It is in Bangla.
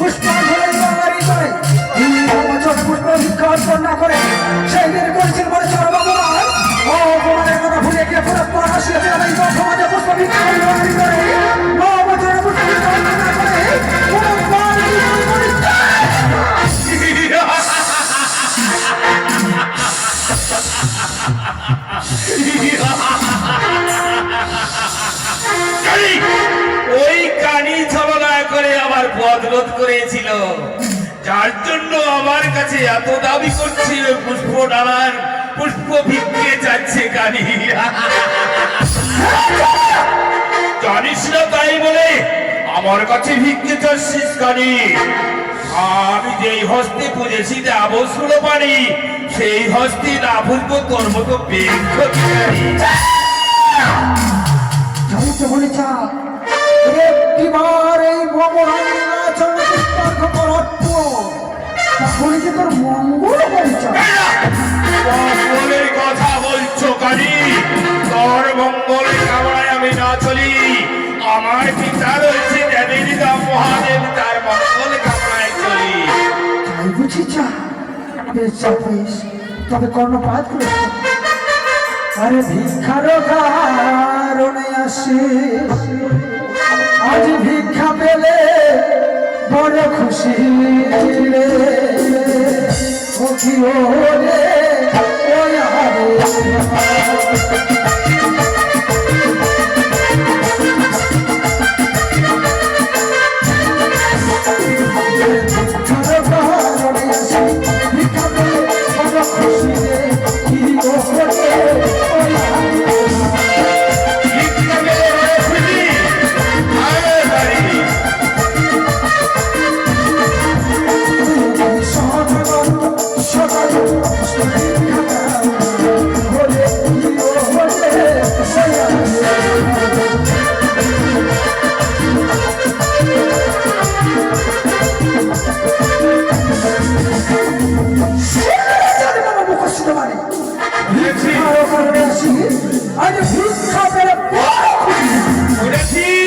পুষ্পাঞ্জলি বাঙালি করে বছর পুষ্প ভিক্ষা অর্পণ না করে সেই দিন করেছেন বলে চর ভগবান অপমানের কথা ভুলে গিয়ে পুরস্কার আসিয়েছিলাম এই সমাজে পুষ্প ভিক্ষা বাঙালি করে বছর পুষ্প ভিক্ষা অর্পণ না করে ওই কানি ছলনা করে আমার বদরোধ করেছিল, যার জন্য আমার কাছে এত দাবি করছিল পুষ্প ডালার পুষ্প ভিক্ষে যাচ্ছে কানি। জানিস না তাই বলে আমার কাছে ভিক্ষে চাচ্ছিস কানি? আমি যেই হস্তে পুজেছি আবশ্র পানি সেই হস্তে না বুঝবো তোর মতো একটিবার এই তোর মঙ্গল মঙ্গলের কথা বলছো কানি? তোর মঙ্গল কামনায় আমি না চলি। আমার পিতা রয়েছে দেবীরা মহাদেব, তার মঙ্গল কামনায় চলি। তাই বুঝি চা বেশ বেশ, তবে কর্ণপাত করে আরে ভিক্ষার কারণে আসে আজ ভিক্ষা পেলে বড় খুশি রে ও কি ওরে ওই শুনেছি